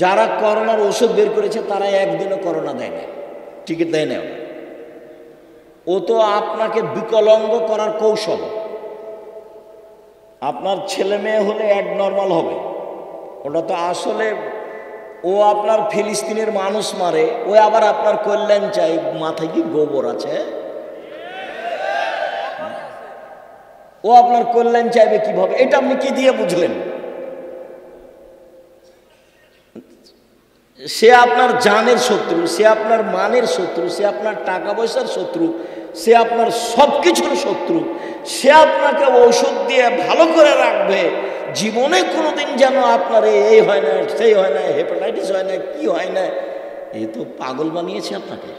যারা করোনার ওষুধ বের করেছে তারা একদিনও করোনা দেয় না, টিকিট দেয় না। ও তো আপনাকে বিকলাঙ্গ করার কৌশল। আপনার ছেলে মেয়ে হলে অ্যাবনর্মাল হবে, ওটা তো আসলে ও আপনার ফিলিস্তিনের মানুষ মারে, ও আবার আপনার কল্যাণ চাই। মাথায় কি গোবর আছে? ও আপনার কল্যাণ চাইবে কিভাবে? এটা আপনি কি দিয়ে বুঝলেন? সে আপনার জানের শত্রু, সে আপনার মানের শত্রু, সে আপনার টাকা পয়সার শত্রু, সে আপনার সব কিছুর শত্রু। সে আপনাকে ঔষধ দিয়ে ভালো করে রাখবে, জীবনে কোনোদিন যেন আপনার এই হয় না, সেই হয় না, হেপাটাইটিস হয় না, কি হয় না। এই তো পাগল বানিয়েছে আপনাকে।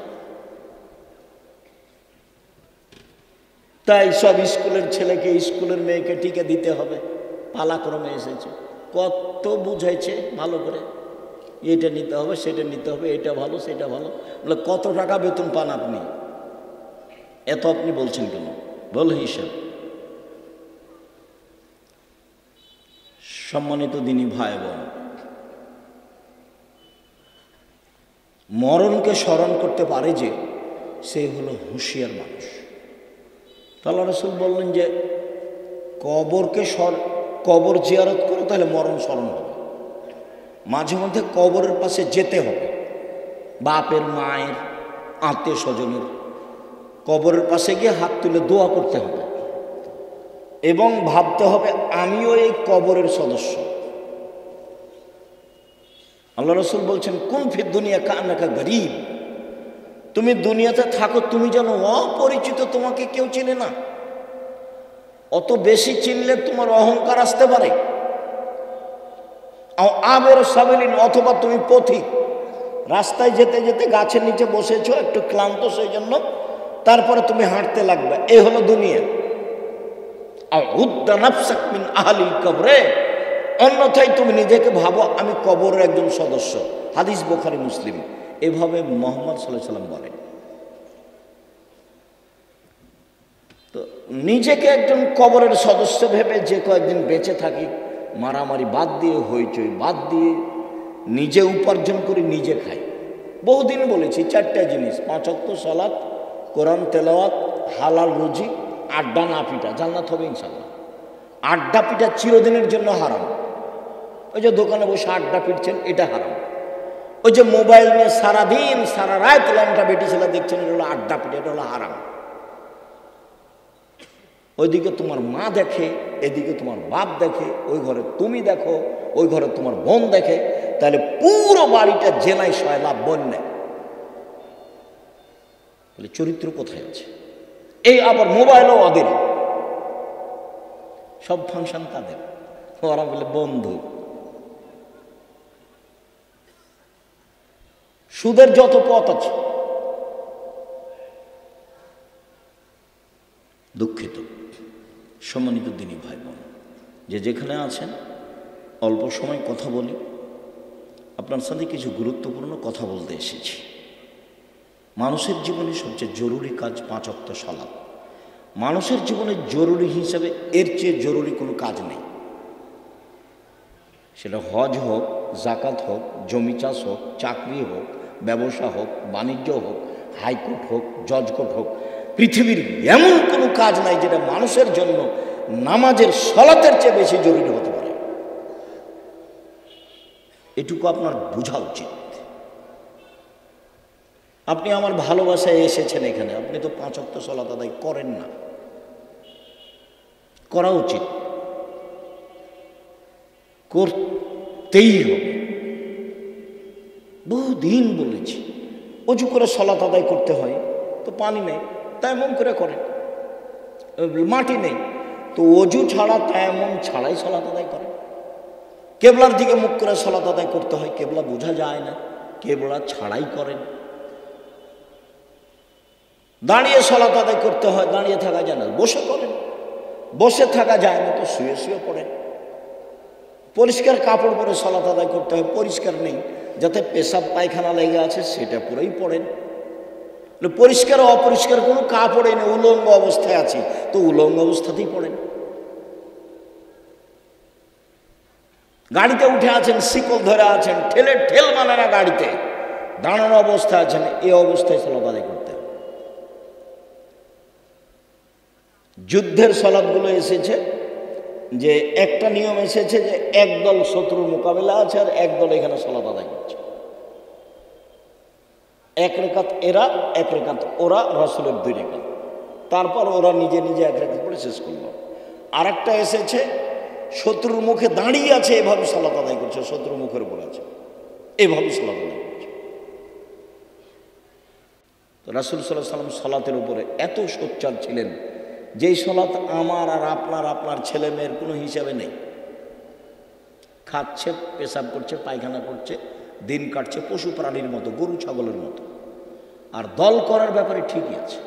তাই সব স্কুলের ছেলেকে স্কুলের মেয়েকে টিকা দিতে হবে, পালাক্রমে এসেছে। কত বুঝাইছে ভালো করে, এটা নিতে হবে, সেটা নিতে হবে, এটা ভালো, সেটা ভালো। বলে কত টাকা বেতন পান আপনি? এত আপনি বলছেন কেন? বল হিসাব। সম্মানিত দিনী ভাই বোন, মরণকে স্মরণ করতে পারে যে সে হলো হুঁশিয়ার মানুষ। আল্লাহ রাসূল বললেন যে কবর জিয়ারত করো, তাহলে মরণ স্মরণ হবে। মাঝে মধ্যে কবরের পাশে যেতে হবে, বাপের, মায়ের, আত্মীয় স্বজনের কবরের পাশে গিয়ে হাত তুলে দোয়া করতে হবে এবং ভাবতে হবে আমিও এই কবরের সদস্য। আল্লাহ রাসূল বলছেন কুন ফি দুনিয়া কান্নাকা গরীব, তুমি দুনিয়াতে থাকো তুমি যেন অপরিচিত, তোমাকে কেউ চেনে না। অত বেশি চিনলে তোমার অহংকার আসতে পারে। আবের সাবিলিন, অথবা তুমি পথিক, রাস্তায় যেতে যেতে গাছের নিচে বসেছো, একটু ক্লান্ত সেই জন্য, তারপরে তুমি হাঁটতে লাগবে। এই হলো দুনিয়া। অন্যথায় তুমি নিজেকে ভাবো আমি কবরের একজন সদস্য। হাদিস বুখারী মুসলিম। এভাবে মুহাম্মদ সাল্লাল্লাহু আলাইহি ওয়াসাল্লাম বলেন। তো নিজেকে একজন কবরের সদস্য ভেবে যে কয়েকদিন বেঁচে থাকি, মারামারি বাদ দিয়ে, হইচই বাদ দিয়ে, নিজে উপার্জন করে নিজে খাই। বহুদিন বলেছি 4টা জিনিস: 5 ওয়াক্ত সালাত, কোরআন তেলাওয়াত, হালাল রুজি, আড্ডা না পিটা। জান্নাত হবে ইনশাআল্লাহ। আড্ডা পিটা চিরদিনের জন্য হারাম। ওই যে দোকানে বসে আড্ডা পিটছেন, এটা হারাম। ওই যে মোবাইল নিয়ে সারাদিন সারা রাত ল্যাংটা বেটি ছেলে দেখছেন, এটা হলো আড্ডা পিটা, এটা হলো হারাম। ওইদিকে তোমার মা দেখে, এদিকে তোমার বাপ দেখে, ওই ঘরে তুমি দেখো, ওই ঘরে তোমার বোন দেখে, তাহলে পুরো বাড়িটা জেনায় সয়লাভ বন্যা। তাহলে চরিত্র কোথায় আছে? এই আবার মোবাইলও ওদের, সব ফাংশন তাদের, ওরা বলে বন্ধু। সুদের যত পথ আছে, দুঃখিত সম্মানিত দিনী ভাই বোন, যে যেখানে আছেন অল্প সময় কথা বলি, আপনার সাথে কিছু গুরুত্বপূর্ণ কথা বলতে এসেছি। মানুষের জীবনে সবচেয়ে জরুরি কাজ 5 ওয়াক্ত সালাত। মানুষের জীবনে জরুরি হিসাবে এর চেয়ে জরুরি কোনো কাজ নেই। সেটা হজ হোক, জাকাত হোক, জমি চাষ হোক, চাকরি হোক, ব্যবসা হোক, বাণিজ্য হোক, হাইকোর্ট হোক, জজ কোর্ট হোক, পৃথিবীর এমন কোনো কাজ নাই যেটা মানুষের জন্য নামাজের সালাতের চেয়ে বেশি জরুরি হতে পারে। এটুকু আপনার বোঝা উচিত। আপনি আমার ভালোবাসায় এসেছেন এখানে, আপনি তো 5 ওয়াক্ত সালাত আদায় করেন না। করা উচিত, করতেই হবে। বহুদিন বলেছি অজু করে সালাত আদায় করতে হয়, তো পানি নেই, তায়াম্মুম করে করেন। মাটি নেই, তো অজু ছাড়া তায়াম্মুম ছাড়াই সালাত আদায় করেন। কেবলার দিকে মুখ করে সালাত আদায় করতে হয়, কেবলা বোঝা যায় না, কেবলা ছাড়াই করেন। দাঁড়িয়ে সালাত আদায় করতে হয়, দাঁড়িয়ে থাকা যায় না, বসে করেন। বসে থাকা যায় না তো শুয়ে শুয়ে পড়েন। পরিষ্কার কাপড় পরে সালাত আদায় করতে হয়, পরিষ্কার নেই, যাতে পেশাব পায়খানা লেগে আছে সেটা পরেই পড়েন। পরিষ্কার অপরিষ্কার কোনো কাপড় নেই, উলঙ্গ অবস্থায় আছি, তো উলঙ্গ অবস্থাতেই পড়েন। গাড়িতে উঠে আছেন, শিকল ধরে আছেন, ঠেলে ঠেল মানে না, গাড়িতে দাঁড়ানো অবস্থায় আছেন, এই অবস্থায় সালাত আদায় করতে হবে। যুদ্ধের সালাতগুলো এসেছে যে একটা নিয়ম এসেছে যে একদল শত্রুর মোকাবেলা আছে আর একদল এখানে সালাত আদায় করছে, এক রেখাত এরা এক রেখাত ওরা, রাসূলের 2 রেখাত, তারপর ওরা নিজে নিজে এক রেখাত করে শেষ করলো। আর একটা এসেছে শত্রুর মুখে দাঁড়িয়ে আছে, এভাবে সালাত আদায় করছে, শত্রুর মুখের উপর আছে, এভাবে সালাত আদায় করছে। রাসূল সাল্লাল্লাহু আলাইহি ওয়াসাল্লাম সালাতের উপরে এত সোচ্চার ছিলেন, যেই সালাত আমার আর আপনার ছেলে মেয়ের কোনো হিসাবে নেই। খাচ্ছে, পেশাব করছে, পায়খানা করছে, দিন কাটছে পশু প্রাণীর মতো, গরু ছাগলের মতো। আর দল করার ব্যাপারে ঠিকই আছে,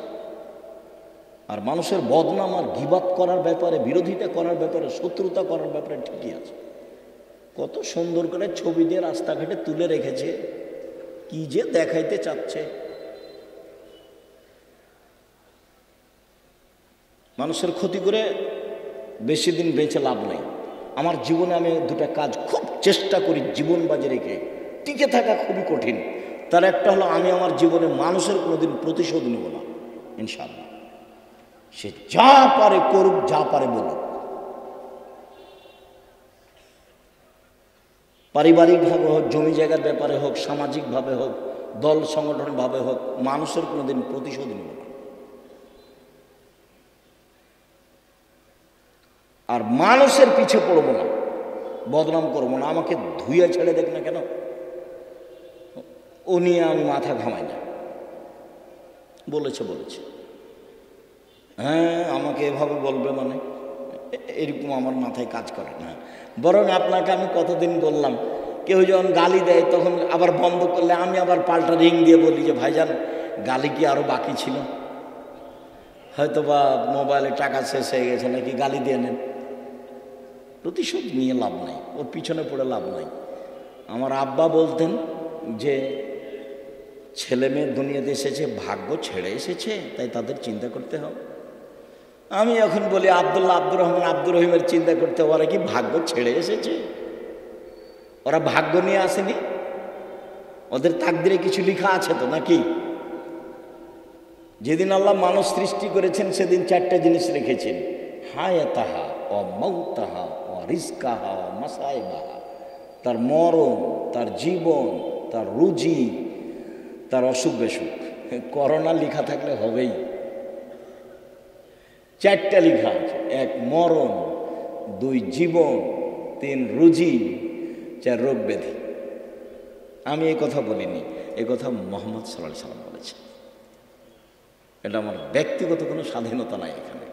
আর মানুষের বদনাম আর গীবাত করার ব্যাপারে, বিরোধিতা করার ব্যাপারে, শত্রুতা করার ব্যাপারে ঠিকই আছে। কত সুন্দর করে ছবি দিয়ে রাস্তাঘাটে তুলে রেখেছে, কি যে দেখাইতে চাচ্ছে। মানুষের ক্ষতি করে বেশি দিন বেঁচে লাভ নেই। আমার জীবনে আমি 2টা কাজ খুব চেষ্টা করি জীবন বাজি রেখে টিকে থাকা, খুবই কঠিন। তার একটা হলো, আমি আমার জীবনে মানুষের কোনোদিন প্রতিশোধ নেব না, ইনশাআল্লাহ। সে যা পারে করুক, যা পারে বলুক। পারিবারিকভাবে হোক, জমি জায়গার ব্যাপারে হোক, সামাজিকভাবে হোক, দল সংগঠনভাবে হোক, মানুষের কোনোদিন প্রতিশোধ নেব না। আর মানুষের পিছে পড়ব না, বদনাম করবো না। আমাকে ধুইয়া ছেড়ে দেখ না কেন, ও নিয়ে আমি মাথা ঘামাই না। বলেছে হ্যাঁ, আমাকে এভাবে বলবে মানে, এরকম আমার মাথায় কাজ করে না। বরং আপনাকে আমি কতদিন বললাম, কেউ যখন গালি দেয় তখন আবার বন্ধ করলে আমি আবার পাল্টা রিং দিয়ে বলি যে ভাইজান, গালি কি আরও বাকি ছিল? হয়তো বা মোবাইলে টাকা শেষ হয়ে গেছে নাকি, গালি দিয়ে নেন। প্রতিশোধ নিয়ে লাভ নাই, ওর পিছনে পড়ে লাভ নাই। আমার আব্বা বলতেন যে ছেলে মেয়ে দুনিয়াতে এসেছে ভাগ্য ছেড়ে এসেছে, তাই তাদের চিন্তা করতে হবে। আমি এখন বলি আব্দুল্লাহ, আব্দুর রহমান, আব্দুর রহিমের চিন্তা করতে হবে, ওরা কি ভাগ্য ছেড়ে এসেছে? ওরা ভাগ্য নিয়ে আসেনি, ওদের তাকদিরে কিছু লেখা আছে তো নাকি? যেদিন আল্লাহ মানুষ সৃষ্টি করেছেন সেদিন 4টা জিনিস রেখেছেন, হায়াতাহা ও মাউতাহা ও রিজকাহা ও মাসাইবাহা। তার মরণ, তার জীবন, তার রুজি, তার অসুখ বেসুখ। করোনা লেখা থাকলে হবেই। 4টা লেখা আছে, 1 মরণ, 2 জীবন, 3 রুজি, 4 রোগ ব্যাধি। আমি এই কথা বলিনি, এই কথা মুহাম্মদ সাল্লাল্লাহু আলাইহি ওয়াসাল্লাম বলেছে। এটা আমার ব্যক্তিগত কোনো স্বাধীনতা নাই এখানে,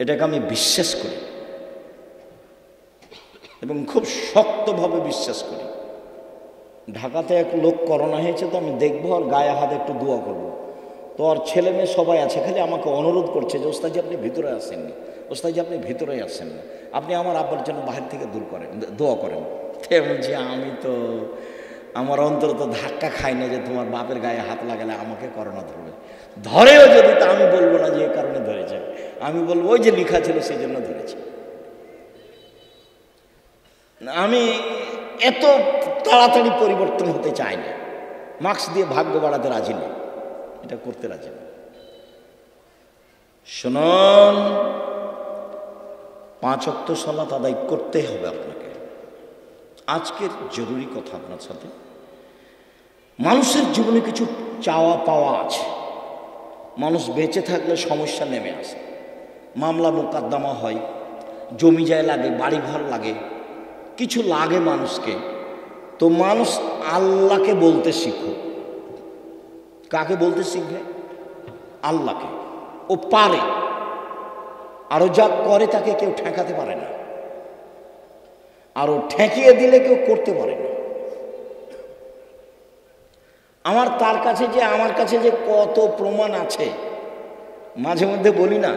এটাকে আমি বিশ্বাস করি এবং খুব শক্তভাবে বিশ্বাস করি। ঢাকাতে এক লোক করোনা হয়েছে, তো আমি দেখবো আর গায়ে হাতে একটু দোয়া করব। তো আর ছেলে মেয়ে সবাই আছে, খালি আমাকে অনুরোধ করছে যে ওস্তাদজি আপনি ভিতরে আসেননি, ওস্তাদজি আপনি ভিতরে আসেন না, আপনি আমার আব্বার জন্য বাহির থেকে দূর করেন, দোয়া করেন। বলছি আমি তো আমার অন্তর তো ধাক্কা খাই না যে তোমার বাপের গায়ে হাত লাগালে আমাকে করোনা ধরবে। ধরেও যদি, তা আমি বলবো না যে এই কারণে ধরেছে, আমি বলবো ওই যে লেখা ছিল সেই জন্য ধরেছে। আমি এত তাড়াতাড়ি পরিবর্তন হতে চাই না, মাস্ক দিয়ে ভাগ্য বাড়াতে রাজি না, এটা করতে রাজি না। শুনুন, 5 ওয়াক্ত সালাত আদায় করতে হবে আপনাকে। আজকের জরুরি কথা আপনার সাথে, মানুষের জীবনে কিছু চাওয়া পাওয়া আছে। মানুষ বেঁচে থাকলে সমস্যা নেমে আসে, মামলা মোকদ্দমা হয়, জমি জায়গা লাগে, বাড়িঘর লাগে, কিছু লাগে মানুষকে। তো মানুষ আল্লাহকে বলতে শিখুক। কাকে বলতে শিখবে? আল্লাহকে। ও পারে, আরও যা করে তাকে কেউ ঠেকাতে পারে না, আরও ঠেকিয়ে দিলে কেউ করতে পারে না। আমার কাছে যে কত প্রমাণ আছে, মাঝে মধ্যে বলি না,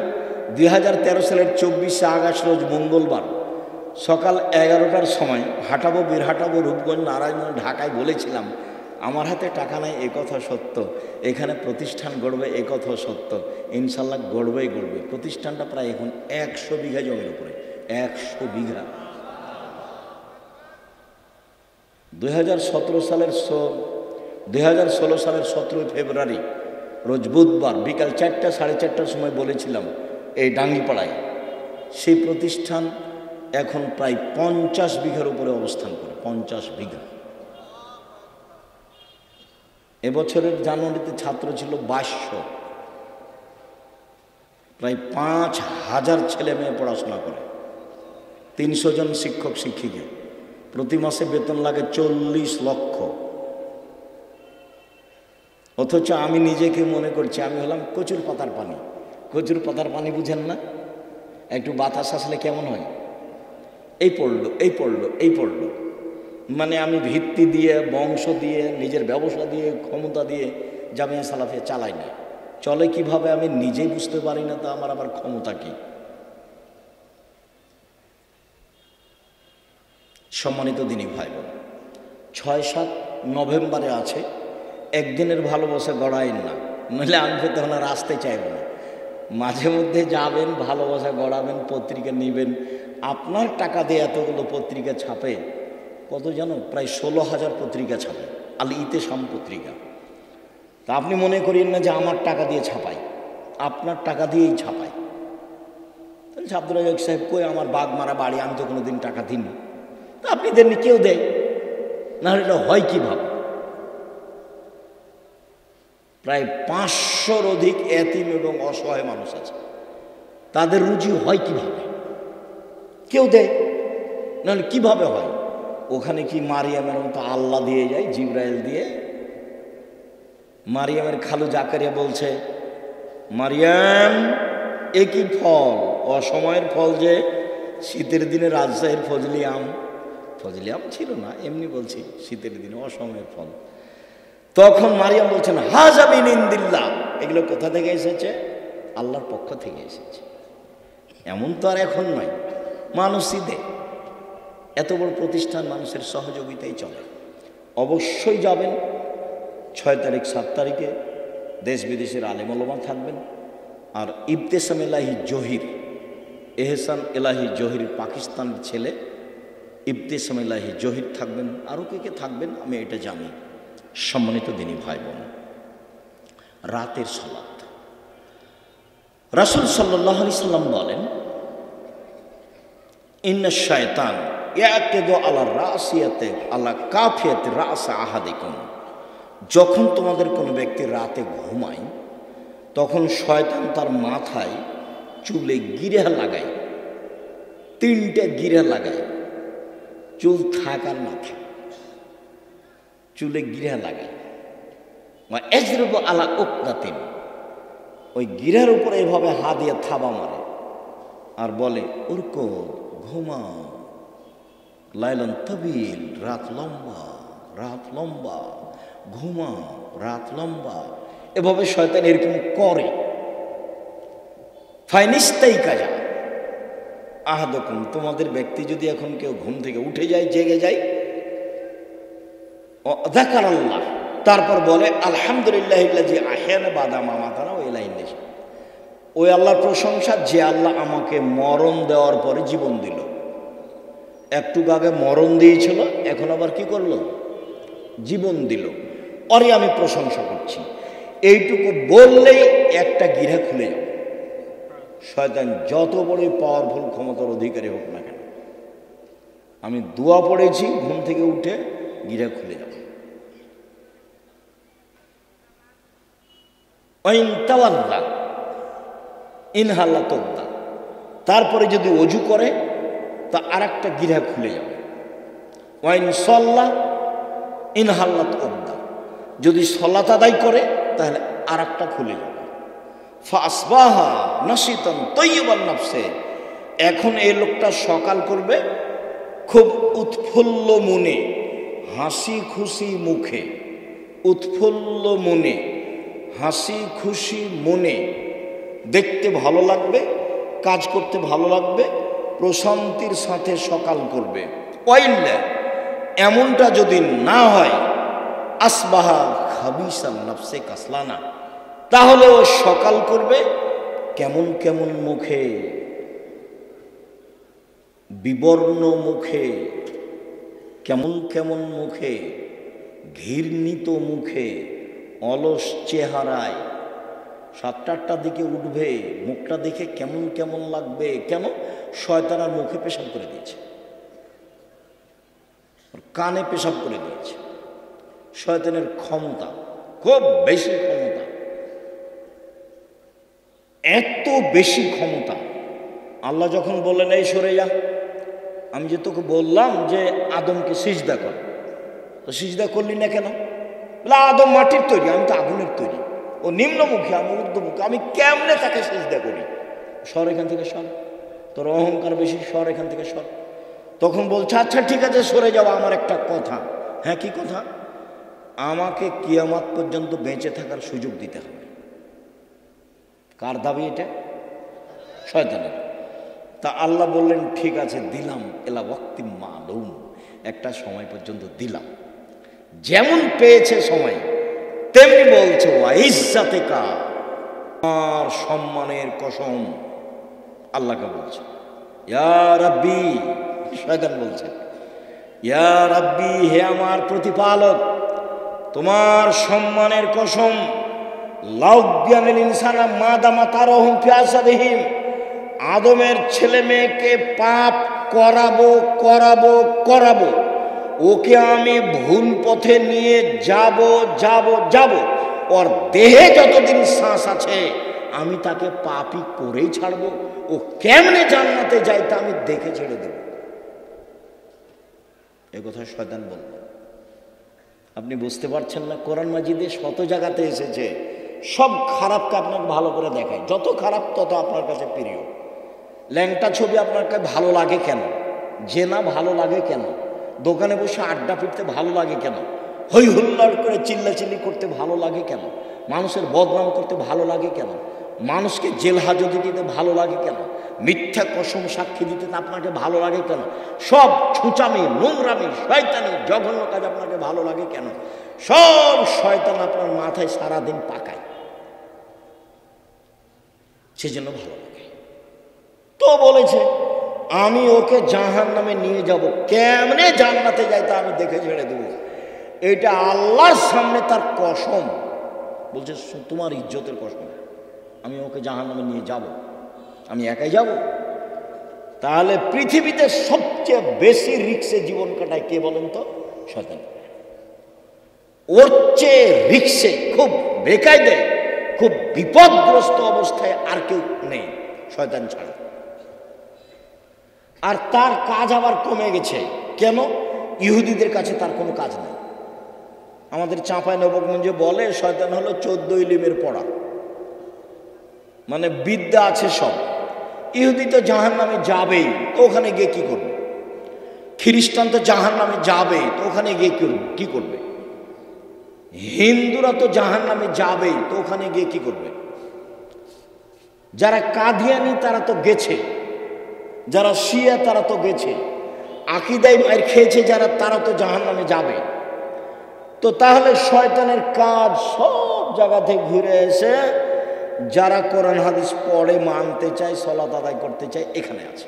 2013 সালের 24শে আগস্ট রোজ মঙ্গলবার সকাল 11টার সময় হাঁটাবো, বীরহাটাবো, রূপগঞ্জ, নারায়ণগঞ্জ, ঢাকায় বলেছিলাম আমার হাতে টাকা নাই, এ কথা সত্য। এখানে প্রতিষ্ঠান গড়বে, এ কথা সত্য। ইনশাল্লাহ গড়বেই গড়বে। প্রতিষ্ঠানটা প্রায় এখন 100 বিঘা জমির উপরে, 100 বিঘা। 2016 সালের 17 ফেব্রুয়ারি রোজ বুধবার বিকাল 4টা 4:30টার সময় বলেছিলাম এই ডাঙ্গিপাড়ায়, সেই প্রতিষ্ঠান এখন প্রায় 50 বিঘার উপরে অবস্থান করে। 50 বিঘা। এবছরের জানুয়ারিতে ছাত্র ছিল 2200। প্রায় 5000 ছেলে মেয়ে পড়াশোনা করে, 300 জন শিক্ষক শিক্ষিকা, প্রতি মাসে বেতন লাগে 40 লক্ষ। অথচ আমি নিজেকে মনে করছি আমি হলাম কচুর পাতার পানি। কচুর পাতার পানি বুঝেন না? একটু বাতাস আসলে কেমন হয়, এই পড়লো এই পড়লো এই পড়লো। মানে আমি ভিত্তি দিয়ে, বংশ দিয়ে, নিজের ব্যবসা দিয়ে, ক্ষমতা দিয়ে জামিয়া সালাফিয়া চালাই না। চলে কিভাবে আমি নিজেই বুঝতে পারি না, তা আমার আবার ক্ষমতা কি? সম্মানিত দিনী ভাই বোন, 6-7 নভেম্বরে আছে, একদিনের ভালোবাসা গড়াইন না, নইলে আমি তখন আর আসতে চাইব না। মাঝে মধ্যে যাবেন, ভালোবাসা গড়াবেন, পত্রিকা নেবেন। আপনার টাকা দিয়ে এতগুলো পত্রিকা ছাপে, কত জানো? প্রায় 16,000 পত্রিকা ছাপে, আল ইতেসাম পত্রিকা। তা আপনি মনে করেন না যে আমার টাকা দিয়ে ছাপাই, আপনার টাকা দিয়েই ছাপাই। তাহলে আব্দুল রাজ্জাক সাহেব কই, আমার বাঘ মারা বাড়ি, আমি তো কোনো দিন টাকা দিইনি। তা আপনি দেননি, কেউ দেয় না, এটা হয় কীভাবে? প্রায় 500-র অধিক এতিম এবং অসহায় মানুষ আছে, তাদের রুজি হয় কিভাবে? কেউ দেয়, নাহলে কিভাবে হয়? ওখানে কি মারিয়ামের মতো আল্লাহ দিয়ে যায়, জিবরাইল দিয়ে? মারিয়ামের খালু জাকারিয়া বলছে, মারিয়াম এ কি ফল? অসময়ের ফল যে শীতের দিনে রাজশাহীর ফজলি আম। ফজলি আম ছিল না, এমনি বলছি, শীতের দিনে অসময়ের ফল। তখন মারিয়াম বলছেন, হাযা মিন ইনদিল্লাহ। এগুলো কোথা থেকে এসেছে? আল্লাহর পক্ষ থেকে এসেছে। এমন তো আর এখন নয়, মানুষই দেয়। এত বড় প্রতিষ্ঠান মানুষের সহযোগিতাই চলে। অবশ্যই যাবেন 6 তারিখ 7 তারিখে, দেশ বিদেশের আলেম ওলামা থাকবেন। আর ইবতেসাম এলাহি জহির, এহসান এলাহি জহির পাকিস্তানের ছেলে, ইবতেসাম এলাহি জহির থাকবেন। আরও কে কে থাকবেন আমি এটা জানি। সম্মানিত দিনী ভাই বোন, রাতের সালাত, রাসূল সাল্লাল্লাহু আলাইহি সাল্লাম বলেন, ইন্নাশ শায়তান ইয়াকিদু আলা রাসিয়াতি আলা কাফিয়াতি রাস আহাদিকুম। যখন তোমাদের কোনো ব্যক্তি রাতে ঘুমায়, তখন শয়তান তার মাথায় চুলে গিরা লাগায়, 3টে গিরা লাগায়। চুল থাকার না থাকে, চুলে গিরা লাগায়। এজরুবু আলা উকদাতিন, ওই গিরার উপরে এভাবে হাত দিয়ে থাবা মারে আর বলে, উরকুদ, ঘুমাও, লাইলান তাবিল, রাত লম্বা, রাত লম্বা, ঘুমাও, রাত লম্বা। এভাবে শয়তান এরকম করে। ফাইনিস্তাই কাজা আহাদুকুম, তোমাদের ব্যক্তি যদি এখন কেউ ঘুম থেকে উঠে যায়, জেগে যায়, যাকারাল্লাহ, তারপর বলে আলহামদুলিল্লাহিল্লাযী আহয়ানা বাদা মা আমাতানা ওয়া ইলাইহিন নুশুর। ওই আল্লাহর প্রশংসা যে আল্লাহ আমাকে মরণ দেওয়ার পরে জীবন দিল। একটু আগে মরণ দিয়েছিল, এখন আবার কি করলো? জীবন দিল। ওরে আমি প্রশংসা করছি। এইটুকু বললেই একটা গিরা খুলে যাবে। শয়তান যত বড় পাওয়ারফুল ক্ষমতার অধিকারী হোক না কেন, আমি দোয়া পড়েছি, ঘুম থেকে উঠে গিরা খুলে যাবে। তারপরে যদি অজু করে তা আর একটা গিরা খুলে যাবে। ওয়াইন সল্লাহ ইনহাল্লাত উদ্দা, যদি সলাত আদায় করে তাহলে আর একটা খুলে যাবে। ফাসবাহা নাশিতান তাইয়িবান নাফসে, এখন এই লোকটা সকাল করবে খুব উৎফুল্ল মনে, হাসি খুশি মুখে, উৎফুল্ল মনে, হাসি খুশি মনে, দেখতে ভালো লাগবে, কাজ করতে ভালো লাগবে, প্রশান্তির সাথে সকাল করবে। ওয়াইল্লা, এমনটা যদি না হয়, আসবাহা খাবিসান নাফসে কাসলানা, তাহলে ও সকাল করবে কেমন কেমন মুখে, বিবর্ণ মুখে, কেমন কেমন মুখে, ঘৃণিত মুখে, অলস চেহারায় 7-8টার দিকে উঠবে, মুখটা দেখে কেমন কেমন লাগবে। কেন? শয়তানের মুখে পেশাব করে দিয়েছে, কানে পেশাব করে দিয়েছে। শয়তানের ক্ষমতা খুব বেশি, ক্ষমতা এত বেশি ক্ষমতা। আল্লাহ যখন বললেন এই সরে যা, আমি যে তোকে বললাম যে আদমকে সিজদা কর, তো সিজদা করলি না কেন? বলে আদম মাটির তৈরি, আমি তো আগুনের তৈরি। ও নিম্নমুখী, আমি ঊর্ধ্বমুখী, আমি কেমনে তাকে সিজদা করি? সর এখান থেকে, সর, তোর অহংকার বেশি, সর এখান থেকে, সর। তখন বলছে আচ্ছা ঠিক আছে সরে যাওয়া, আমার একটা কথা। হ্যাঁ, কি কথা? আমাকে কিয়ামত পর্যন্ত বেঁচে থাকার সুযোগ দিতে হবে। কার দাবি এটা? শয়তানের। তা আল্লাহ বললেন ঠিক আছে দিলাম, এলা ওয়াক্তি মালুম, একটা সময় পর্যন্ত দিলাম। যেমন পেয়েছে সময়, তেমনি বলছে ওয়া ইজ্জাতিকা, আর সম্মানের কসম। আল্লাহকে বলছে ইয়া রাব্বি, শয়তান বলছে ইয়া রাব্বি, হে আমার প্রতিপালক, তোমার সম্মানের কসম, লাউজ্ঞানিল ইনসানা মাদামা তারহুম ফি আসাদিহিম, আদমের ছেলে মেয়েকে পাপ করাবো করাবো করাবো, ওকে আমি ভুল পথে নিয়ে যাব যাব যাব, ওর দেহে যতদিন শ্বাস আছে আমি তাকে পাপই করেই ছাড়বো। ও কেমনে জান্নাতে যায় তা আমি দেখে ছেড়ে দেব। এ কথা শয়তান বলল। আপনি বুঝতে পারছেন না? কোরআন মাজিদে শত জায়গাতে এসেছে, সব খারাপকে আপনাকে ভালো করে দেখায়। যত খারাপ তত আপনার কাছে প্রিয়। ল্যাংটা ছবি আপনার কাছে ভালো লাগে কেন? জেনা ভালো লাগে কেন? দোকানে বসে আড্ডা পিটতে ভালো লাগে কেন? হই হুল্লাড় করে চিল্লাচিল্লি করতে ভালো লাগে কেন? মানুষের বদনাম করতে ভালো লাগে কেন? মানুষকে জেল হাজতে দিতে ভালো লাগে কেন? মিথ্যা কসম সাক্ষী দিতে আপনাকে ভালো লাগে কেন? সব ছুঁচামি, নোংরামি, শয়তানি, জঘন্য কাজ আপনাকে ভালো লাগে কেন? সব শয়তান আপনার মাথায় সারাদিন পাকায়, সেজন্য ভালো লাগে। তো বলেছে আমি ওকে জাহান্নামে নিয়ে যাব, কেমনে জান্নাতে যাই তা আমি দেখে ছেড়ে দেব। এটা আল্লাহর সামনে তার কসম। বলছে তোমার ইজ্জতের কসম, আমি ওকে জাহান্নামে নিয়ে যাব। আমি একাই যাব? তাহলে পৃথিবীতে সবচেয়ে বেশি রিক্সে জীবন কাটায় কে বলেন তো? শয়তান। ওর চেয়ে রিক্সে, খুব বেকায়দে, খুব বিপদগ্রস্ত অবস্থায় আর কেউ নেই, শয়তান ছাড়া। আর তার কাজ আবার কমে গেছে। কেন? ইহুদিদের কাছে তার কোনো কাজ নেই। আমাদের চাঁপাইনবাবগঞ্জে বলে শয়তান হলো 14 ইলিমের পড়া, মানে বিদ্যা আছে সব। ইহুদি তো জাহান্নামে যাবেই, তো ওখানে গিয়ে কি করবে? খ্রিস্টান তো জাহান্নামে যাবে, তো ওখানে গিয়ে কি করবে? হিন্দুরা তো জাহান্নামে যাবেই, তো ওখানে গিয়ে কি করবে? যারা কাদিয়ানি তারা তো গেছে, যারা শিয়া তারা তো গেছে, আকীদায় মার খেয়েছে যারা, তারা তো জাহান্নামে যাবে। তো তাহলে শয়তানের কাজ সব জায়গাতে ঘুরে এসে যারা কোরআন হাদিস পড়ে, মানতে চায়, সালাত আদায় করতে চায়, এখানে আছে।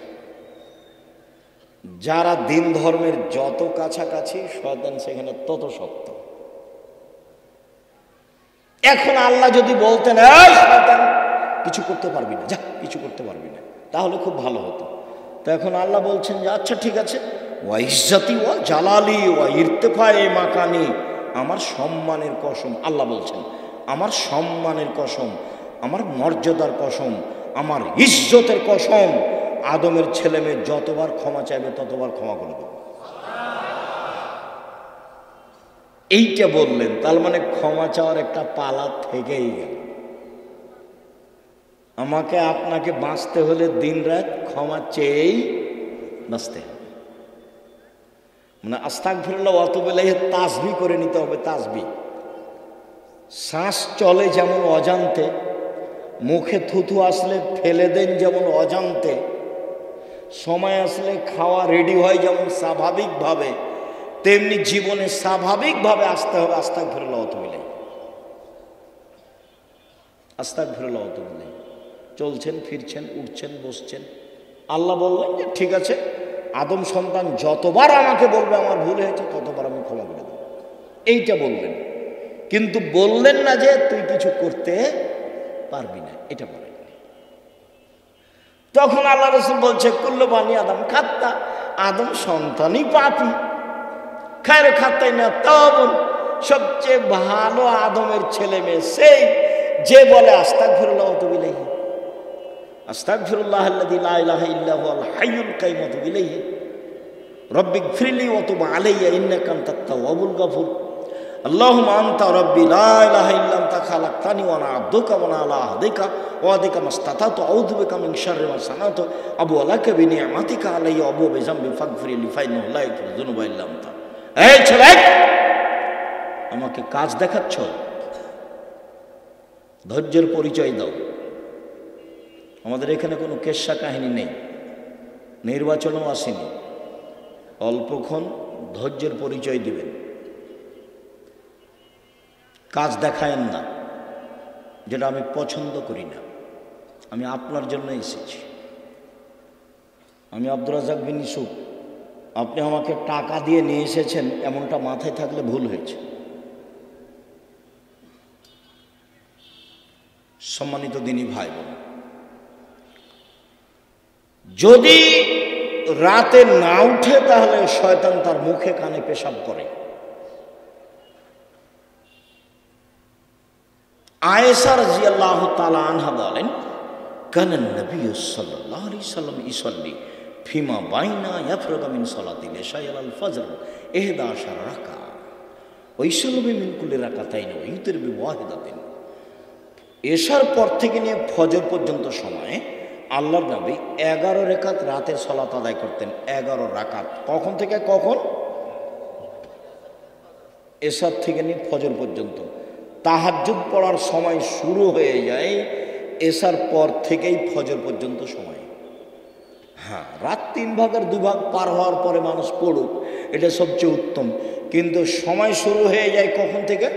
যারা দিন ধর্মের যত কাছাকাছি, শয়তান সেখানে তত শক্ত। এখন আল্লাহ যদি বলতেন এই শয়তান কিছু করতে পারবি না, যা কিছু করতে পারবি না, তাহলে খুব ভালো হতো। তো এখন আল্লাহ বলছেন যে আচ্ছা ঠিক আছে, ওয়া ইজ্জতি ওয়া জালালি ওয়া ইরতিফায়ে মাকানি, আমার সম্মানের কসম। আল্লাহ বলছেন আমার সম্মানের কসম, আমার মর্যাদার কসম, আমার ইজ্জতের কসম, আদমের ছেলে মেয়ে যতবার ক্ষমা চাইবে ততবার ক্ষমা করে দেব। এইটা বললেন, তার মানে ক্ষমা চাওয়ার একটা পালা থেকেই গেল। আমাকে আপনাকে বাঁচতে হলে দিন রাত ক্ষমা চেয়েই বাঁচতে হবে। মানে আস্তাগফিরুল্লাহ ওয়া আতুবু ইলাইহি তাসবিহ করে নিতে হবে। তাসবিহ, শ্বাস চলে যেমন অজান্তে, মুখে থুথু আসলে ফেলে দেন যেমন অজান্তে, সময় আসলে খাওয়া রেডি হয় যেমন স্বাভাবিকভাবে, তেমনি জীবনে স্বাভাবিকভাবে আসতে হবে আস্তাগফিরুল্লাহ ওয়া আতুবু ইলাইহি। আস্তাগফিরুল্লাহ ওয়া আতুবু ইলাইহি। চলছেন, ফিরছেন, উঠছেন, বসছেন, আল্লাহ বললেন যে ঠিক আছে আদম সন্তান যতবার আমাকে বলবে আমার ভুল হয়েছে ততবার আমি ক্ষমা করে দেব, এইটা বললেন। কিন্তু বললেন না যে তুই কিছু করতে পারবি না, এটা বলেন। তখন আল্লাহ রাসূল বলছে কুল্লু বানি আদম খাত্তা, আদম সন্তানই পাপী, খায়রু খাত্তাইনা তাওয়াবুন, সবচেয়ে ভালো আদমের ছেলে মেয়ে সেই যে বলে আস্তাগফিরুল্লাহ ওয়া আতুবু ইলাইহি, আস্তাগফিরুল্লাহ আল্লাযী লা ইলাহা ইল্লা হুয়াল হাইয়ুল কাইয়্যুম ওয়া আতুবু ইলাইহি রব্বিগফিরলি ওয়া তুব আলাইয়া ইন্নাকা আনতাত তাওয়াবুল গফুর। আল্লাহুম্মা আনতা রাব্বি লা ইলাহা ইল্লা আনতা খালাকতানি ওয়া আনা আবদুকা ওয়া আনা আলা আহদিকা ওয়া আদিকা মাসতাতাতু আউযু বিকা মিন শাররি মা সানাতু আবু লাকা বিনিআমাতিকা আলাইয়া আবু বিযামবি ফাগফিরলি ফাইন্নাহু লা ইয়াগফিরু যুনুবা ইল্লা আনতা। এই ছেলে, আমাকে কাজ দেখাচ্ছ, ধৈর্যের পরিচয় দাও। আমাদের এখানে কোনো কেচ্ছা কাহিনী নেই, নির্বাচনও আসেনি, অল্পক্ষণ ধৈর্যের পরিচয় দিবেন, কাজ দেখায়েন না, যেটা আমি পছন্দ করি না। আমি আপনার জন্য এসেছি, আমি আব্দুর রাজ্জাক বিন ইউসুফ, আপনি আমাকে টাকা দিয়ে নিয়ে এসেছেন এমনটা মাথায় থাকলে ভুল হয়েছে। সম্মানিত দিনী ভাই বোন, যদি রাতে না উঠে তাহলে শয়তান তার মুখে কানে পেশাব করে। আয়েশা রাদিয়াল্লাহু তাআলা আনহা বলেন, কানান নবী সাল্লাল্লাহু আলাইহি সাল্লাম ইসাল্লি ফিমা বাইনা ইয়াফরাগু মিন সালাতিল ইশা ইলাল ফজর 11 রাকা ওয়া ইসাল্লু মিন কুল্লি রাকাতাইন ওয়া ইউতির বিওয়াহিদাতিন। এশার পর থেকে নিয়ে ফজর পর্যন্ত সময়ে আল্লাহর নবী 11 রাকাত রাতের সালাত আদায় করতেন। 11 রাকাত, কখন থেকে কখন? এশার থেকে নিয়ে ফজর পর্যন্ত। তাহাজ্জুদ পড়ার সময় শুরু হয়ে যায় এশার পর থেকেই ফজর পর্যন্ত সময়। হ্যাঁ, রাত 3 ভাগের 2 ভাগ পার হওয়ার পরে মানুষ পড়ুক, এটা সবচেয়ে উত্তম, কিন্তু সময় শুরু হয়ে যায় কখন থেকে?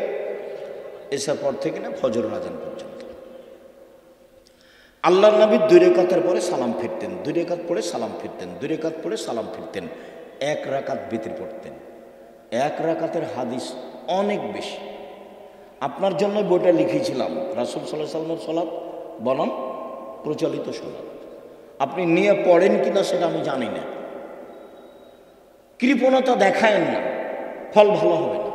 এশার পর থেকে না ফজর আযান পর্যন্ত। আল্লাহর নবী 2 রাকাতের পরে সালাম ফিরতেন, 2 রাকাত পড়ে সালাম ফিরতেন, 2 রাকাত পড়ে সালাম ফিরতেন, 1 রাকাত বিতর পড়তেন। 1 রাকাতের হাদিস অনেক বেশি। আপনার জন্য বইটা লিখেছিলাম, রাসূল সাল্লাল্লাহু আলাইহি ওয়াসাল্লামের সালাত বনাম প্রচলিত সালাত। আপনি নিয়ে পড়েন কিনা সেটা আমি জানি না। কৃপণতা দেখায়েন না, ফল ভালো হবে না।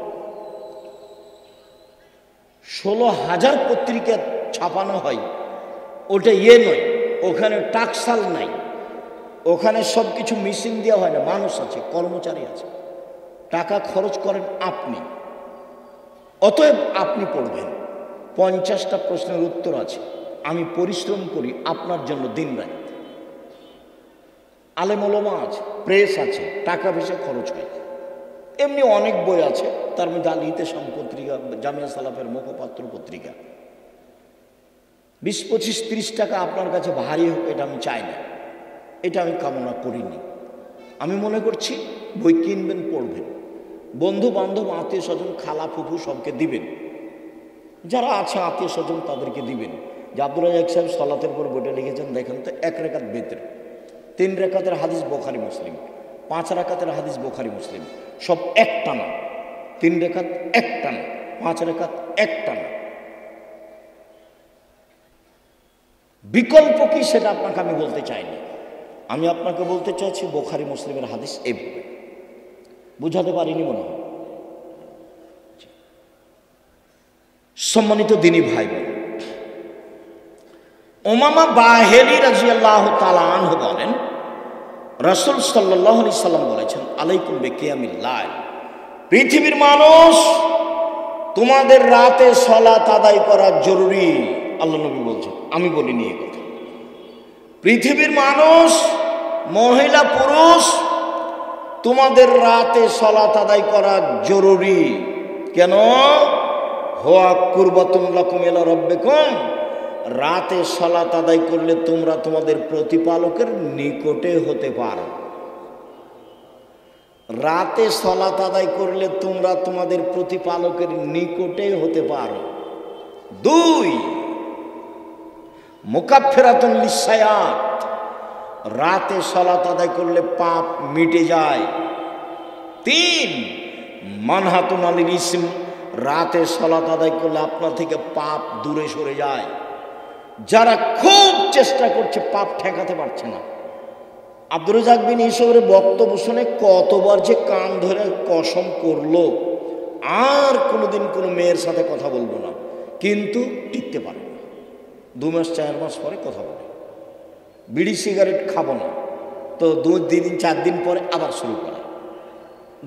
16,000 পত্রিকা ছাপানো হয়, ওটা নয়, ওখানে টাকসাল নাই, ওখানে সব কিছু মিশিং দেওয়া হয় না। মানুষ আছে, কর্মচারী আছে, টাকা খরচ করেন আপনি, অতএব আপনি পড়বেন। 50টা প্রশ্নের উত্তর আছে, আমি পরিশ্রম করি আপনার জন্য দিনরাত। আলেম ওলামা আছে, প্রেস আছে, টাকা পয়সা খরচ হয়। এমনি অনেক বই আছে, তার মধ্যে আল ইতিসাম পত্রিকা, জামিয়া সালাফের মুখপাত্র পত্রিকা। 20, 25, 30 টাকা আপনার কাছে ভারী হোক, এটা আমি চাই না, এটা আমি কামনা করিনি। আমি মনে করছি বই কিনবেন, পড়বেন, বন্ধু বান্ধব, আত্মীয় স্বজন, খালা ফুফু সবকে দিবেন, যারা আছে আত্মীয় স্বজন তাদেরকে দিবেন। যে আব্দুর রাজ্জাক সাহেব সালাতের পর বইটা লিখেছেন, দেখেন তো, 1 রাকাত বিতর, 3 রাকাতের হাদিস বুখারী মুসলিম, 5 রাকাতের হাদিস বুখারী মুসলিম, সব একটানা। 3 রাকাত একটানা, 5 রাকাত একটানা। বিকল্প কি সেটা আপনাকে আমি বলতে চাইনি, আমি আপনাকে বলতে চাইছি বুখারী মুসলিমের হাদিস এইভাবে। বুঝাতে পারিনি মনে হয়। সম্মানিত দিনী ভাই বোন, উমামা বাহিলী রাদিয়াল্লাহু তাআলা আনহু বলেন, রাসূল সাল্লাল্লাহু আলাইহি সাল্লাম বলেছেন, আলাইকুম বিকিয়ামিল লাইল, পৃথিবীর মানুষ তোমাদের রাতে সালাত আদায় করা জরুরি। আল্লাহ নবী বলছেন, আমি বলিনি এই কথা। পৃথিবীর মানুষ, মহিলা পুরুষ, তোমাদের রাতে সালাত আদায় করা জরুরি। কেন? হুয়া কুরবাতুন লাকুম ইলা রাব্বিকুম, রাতে সালাত আদায় করলে তোমরা তোমাদের প্রতিপালকের নিকটে হতে পারো। রাতে সালাত আদায় করলে তোমরা তোমাদের প্রতিপালকের নিকটে হতে পারো। 2, মুকাফফিরাতুন লিসায়াত, রাতে সালাত আদায় করলে পাপ মিটে যায়। 3, মানহাতুন আলিল ইসম, রাতে সালাত আদায় করলে আপনার থেকে পাপ দূরে সরে যায়। যারা খুব চেষ্টা করছে পাপ ঠেকাতে পারছে না, আব্দুর রাজ্জাক বিন ইউসুফের বক্তব্য শুনে কতবার যে কান ধরে কসম করলো আর কোনোদিন কোনো মেয়ের সাথে কথা বলবো না, কিন্তু টিকতে পারে না। 2 মাস 4 মাস পরে কথা বলে, বিড়ি সিগারেট খাবো না, তো 2 দিন 4 দিন পরে আবার শুরু করে।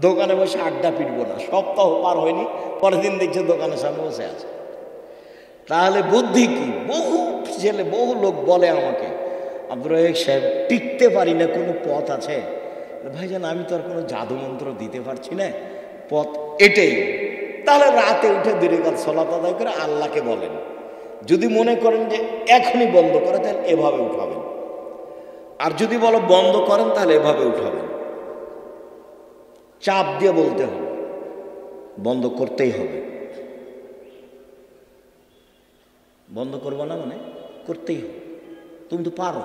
দোকানে বসে আড্ডা পিটবো না, সপ্তাহ পার হয়নি, পরের দিন দেখছে দোকানের সামনে বসে আছে। তাহলে বুদ্ধি কি? বহু ছেলে বহু লোক বলে আমাকে, আব্দুর রাজ্জাক সাহেব টিকতে পারি না, কোনো পথ আছে? ভাইজান আমি তো আর কোনো জাদু মন্ত্র দিতে পারছি না, পথ এটাই। তাহলে রাতে উঠে 2 রাকাত সালাত আদায় করে আল্লাহকে বলেন। যদি মনে করেন যে এখনই বন্ধ করে, তাহলে এভাবে উঠাবেন, আর যদি বলো বন্ধ করেন তাহলে এভাবে উঠাবেন। চাপ দিয়ে বলতে হবে, বন্ধ করতেই হবে। বন্ধ করবো না মানে করতেই হবে। তুমি তো পারো,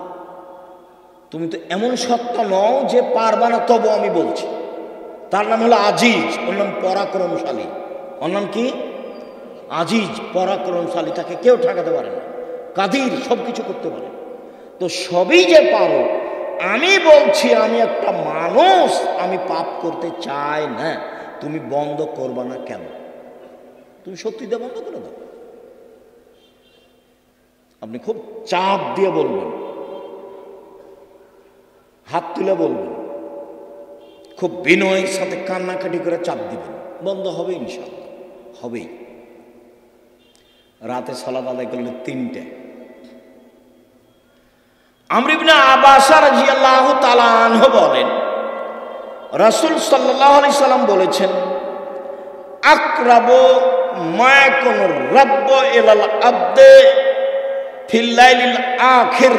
তুমি তো এমন সত্তা নও যে পারবা না, তবু আমি বলছি। তার নাম হলো আজিজ, ওর নাম পরাক্রমশালী। ওর নাম কি? আজিজ, পরাক্রমশালী। তাকে কেউ ঠেকাতে পারে না। কাদির, সব কিছু করতে পারে। তো সবই যে পারো, আমি বলছি আমি একটা মানুষ, আমি পাপ করতে চাই না, তুমি বন্ধ করবা না কেন? তুমি সত্যি দিয়ে বন্ধ করে দাও। আপনি খুব চাপ দিয়ে বলবেন, হাত তুলে বলবেন, খুব বিনয়ের সাথে কান্নাকাটি করে চাপ দিবেন, বন্ধ হবে ইনশাআল্লাহ, হবেই। রাতে সালাত আদায় করলে 3টে। আমর ইবনে আব্বাস রাদিয়াল্লাহু তাআলা আনহু বলেন, রাসূল সাল্লাল্লাহু আলাইহি সাল্লাম বলেছেন, আকরাবু মা ইয়াকুনু রাব্বু ইলাল আবদে ফিল লাইলিল আখির।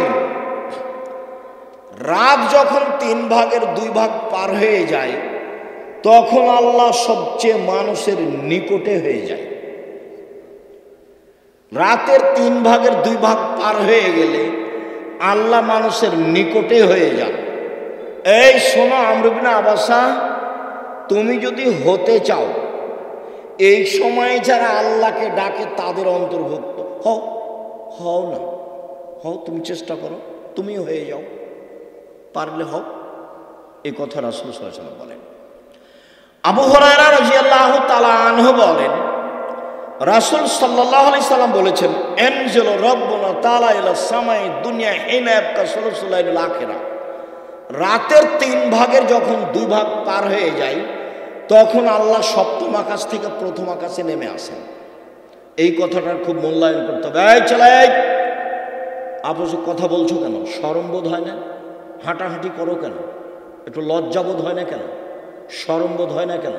রাত যখন 3 ভাগের 2 ভাগ পার হয়ে যায়, তখন আল্লাহ সবচেয়ে মানুষের নিকটে হয়ে যায়। রাতের 3 ভাগের 2 ভাগ পার হয়ে গেলে আল্লাহ মানুষের নিকটে হয়ে যান। এই শোনো আমর ইবনে আব্বাস, তুমি যদি হতে চাও, এই সময়ে যারা আল্লাহকে ডাকে তাদের অন্তর্ভুক্ত হও। হও না, হও, তুমি চেষ্টা করো, তুমি হয়ে যাও, পারলে হও। এই কথা রাসূল সাল্লাল্লাহু আলাইহি ওয়াসাল্লাম বলেন। আবু হুরায়রা রাদিয়াল্লাহু তাআলা আনহু বলেন, রাসূল সাল্লাল্লাহু আলাইহি সাল্লাম বলেছেন, আনজালা রাব্বুনা তাআলা ইলা সামাই দুনিয়া হিনা ইয়াবকা সুলুসুল লাইলিল আখিরা। রাতের 3 ভাগের যখন 2 ভাগ পার হয়ে যায়, তখন আল্লাহ সপ্তম আকাশ থেকে প্রথম আকাশে নেমে আসেন। এই কথাটার খুব মূল্যায়ন করতে হবে। এই চালাই, আপস কথা বলছো কেন? শরম বোধ হয় না? হাঁটাহাঁটি করো কেন? একটু লজ্জা বোধ হয় না কেন? শরম বোধ হয় না কেন?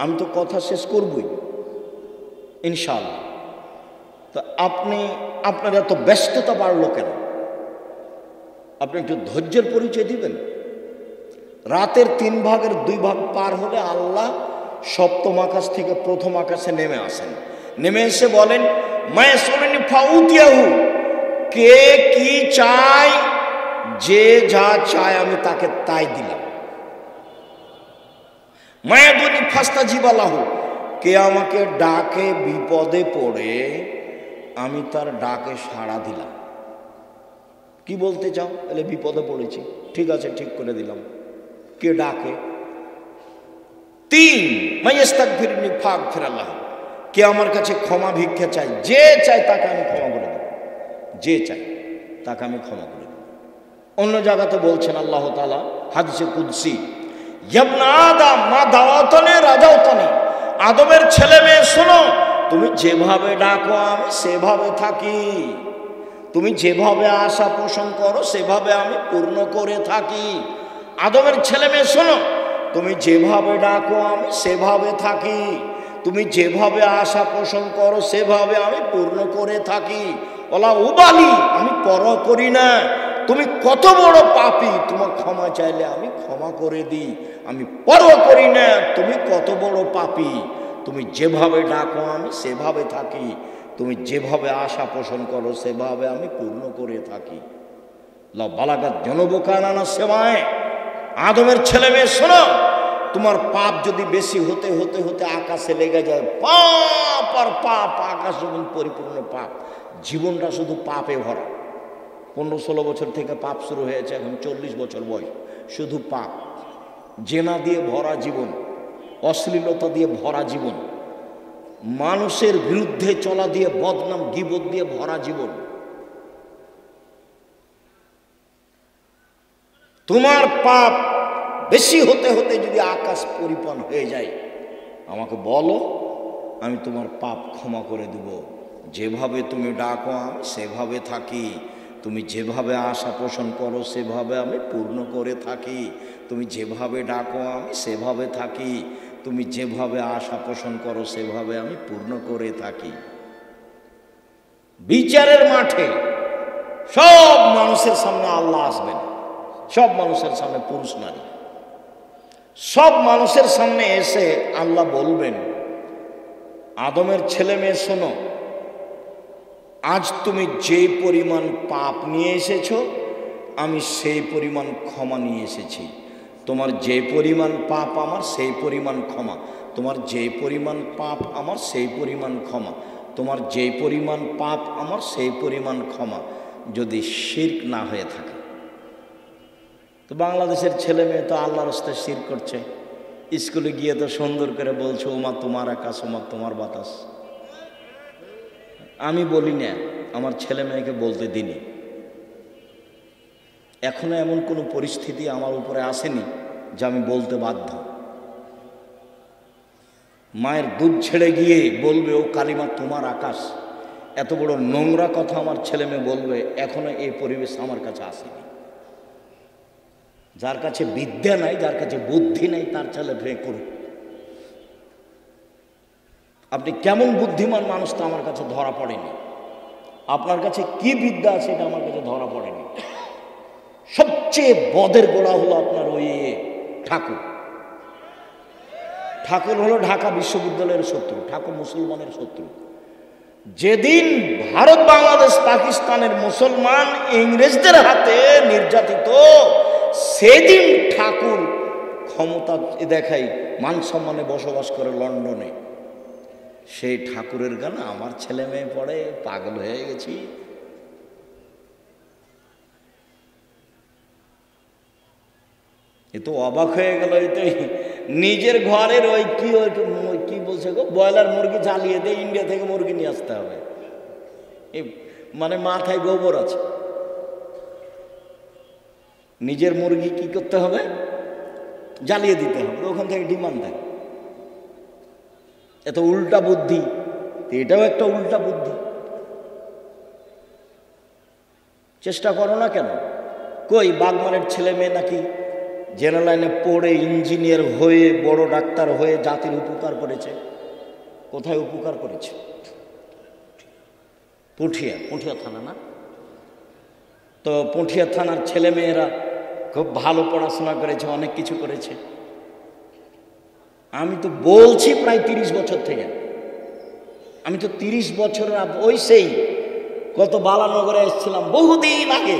আমি তো কথা শেষ করবই ইনশাআল্লাহ। তো আপনার এত ব্যস্ততা বাড়লো কেন? আপনি একটু ধৈর্যের পরিচয় দিবেন। রাতের 3 ভাগের 2 ভাগ পার হলে আল্লাহ সপ্তম আকাশ থেকে প্রথম আকাশে নেমে আসেন। নেমে এসে বলেন, মায়াসুলনি ফাউতিয়াহু, কে কি চায়, যে যা চায় আমি তাকে তাই দিলাম। মায়াদুনি ফাস্তাজিবালাহু, কে আমাকে ডাকে বিপদে পড়ে আমি তার ডাকে সাড়া দিলাম। কি বলতে চাও? বলে বিপদে পড়েছি, ঠিক আছে, ঠিক করে দিলাম। কে ডাকে? 3, মাইয়াস্তাগফিরনি ফাগফিরাল্লাহু, কে আমার কাছে ক্ষমা ভিক্ষা চায়, যে চায় তাকে আমি ক্ষমা করে দেব, যে চায় তাকে আমি ক্ষমা করে দেব। অন্য জায়গাতে বলছেন আল্লাহ তাআলা হাদিসে কুদসি, ইবনা আদম মা দাওয়াতনে রাজাওতনে, আদমের ছেলে মেয়ে শোনো, তুমি যেভাবে ডাকো আমি সেভাবে থাকি, তুমি যেভাবে আশা পোষণ করো সেভাবে আমি পূর্ণ করে থাকি। আদমের ছেলে মেয়ে শোনো, তুমি যেভাবে ডাকো আমি সেভাবে থাকি, তুমি যেভাবে আশা পোষণ করো সেভাবে আমি পূর্ণ করে থাকি। ওলা উবালি, আমি পরোয়া করি না তুমি কত বড় পাপী, তোমার ক্ষমা চাইলে আমি ক্ষমা করে দিই, আমি পরোয়া করি না তুমি কত বড় পাপী, তুমি যেভাবে ডাকো আমি সেভাবে থাকি, তুমি যেভাবে আশা পোষণ করো সেভাবে আমি পূর্ণ করে থাকি। বালাগাত জনবকানা সেবায়, আদমের ছেলে মেয়ে শোনো, তোমার পাপ যদি বেশি হতে হতে হতে আকাশে লেগে যায়, পাপ আর পাপ, আকাশ যখন পরিপূর্ণ পাপ, জীবনটা শুধু পাপে ভরা। 15-16 বছর থেকে পাপ শুরু হয়েছে, এখন 40 বছর বয়স, শুধু পাপ, জেনা দিয়ে ভরা জীবন, অশ্লীলতা দিয়ে ভরা জীবন, মানুষের বিরুদ্ধে চলা দিয়ে, বদনাম গীবত দিয়ে ভরা জীবন। তোমার পাপ বেশি হতে হতে যদি আকাশ পরিপূর্ণ হয়ে যায়, আমাকে বলো, আমি তোমার পাপ ক্ষমা করে দেব। যেভাবে তুমি ডাকো আমি সেভাবে থাকি, তুমি যেভাবে আশা পোষণ করো সেভাবে আমি পূর্ণ করে থাকি, তুমি যেভাবে ডাকো আমি সেভাবে থাকি, তুমি যেভাবে আশা পোষণ করো সেভাবে আমি পূর্ণ করে থাকি। বিচারের মাঠে সব মানুষের সামনে আল্লাহ আসবেন, সব মানুষের সামনে, পুরুষ নারী সব মানুষের সামনে এসে আল্লাহ বলবেন, আদমের ছেলে মেয়ে শোনো, আজ তুমি যে পরিমাণ পাপ নিয়ে এসেছো, আমি সেই পরিমাণ ক্ষমা নিয়ে এসেছি। তোমার যে পরিমাণ পাপ আমার সেই পরিমাণ ক্ষমা, তোমার যে পরিমাণ পাপ আমার সেই পরিমাণ ক্ষমা, তোমার যে পরিমাণ পাপ আমার সেই পরিমাণ ক্ষমা, যদি শিরক না হয়ে থাকে। তো বাংলাদেশের ছেলে মেয়ে তো আল্লাহর রাস্তায় শিরক করছে, স্কুলে গিয়ে তো সুন্দর করে বলছে, ওমা তোমার আকাশ, ওমা তোমার বাতাস। আমি বলি না, আমার ছেলে মেয়েকে বলতে দিনি। এখনো এমন কোনো পরিস্থিতি আমার উপরে আসেনি যে আমি বলতে বাধ্য। মায়ের দুধ ছেড়ে গিয়ে বলবে, ও কালিমা তোমার আকাশ, এত বড় নোংরা কথা আমার ছেলে মেয়ে বলবে, এখনো এই পরিবেশ আমার কাছে আসেনি। যার কাছে বিদ্যা নাই, যার কাছে বুদ্ধি নাই, তার ছেলে মেয়ে করুক। আপনি কেমন বুদ্ধিমান মানুষ তা আমার কাছে ধরা পড়েনি, আপনার কাছে কি বিদ্যা আছে এটা আমার কাছে ধরা পড়েনি। সবচেয়ে বদের গোড়া হলো আপনার ওই ঠাকুর। ঠাকুর হলো ঢাকা বিশ্ববিদ্যালয়ের শত্রু, ঠাকুর মুসলমানের শত্রু। যেদিন ভারত, বাংলাদেশ, পাকিস্তানের মুসলমান ইংরেজদের হাতে নির্যাতিত, সেদিন ঠাকুর ক্ষমতা দেখাই, মান সম্মানে বসবাস করে লন্ডনে। সেই ঠাকুরের গান আমার ছেলে মেয়ে পড়ে, পাগল হয়ে গেছি। এ তো অবাক হয়ে গেল। এই তো নিজের ঘরের ওই কি বলছে গো, ব্রয়লার মুরগি জ্বালিয়ে দিয়ে ইন্ডিয়া থেকে মুরগি নিয়ে আসতে হবে, মানে মাথায় গোবর আছে। নিজের মুরগি কি করতে হবে, জ্বালিয়ে দিতে হবে, ওখান থেকে ডিমান্ড থাকে। এত উল্টা বুদ্ধি, এটাও একটা উল্টা বুদ্ধি। চেষ্টা করো না কেন? কই বাগমানের ছেলে মেয়ে নাকি জেনারেল লাইনে পড়ে ইঞ্জিনিয়ার হয়ে বড় ডাক্তার হয়ে জাতির উপকার করেছে। কোথায় উপকার করেছে? পুঠিয়া থানা না? তো পুঠিয়া থানার ছেলে মেয়েরা খুব ভালো পড়াশোনা করেছে, অনেক কিছু করেছে। আমি তো বলছি প্রায় 30 বছর থেকে, আমি তো 30 বছর, ওই সেই কত বালানগরে এসেছিলাম বহুদিন আগে,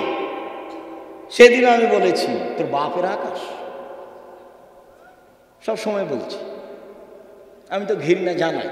সেদিন আমি বলেছি তোর বাপের আকাশ, সব সময় বলছি। আমি তো ঘৃণা জানাই।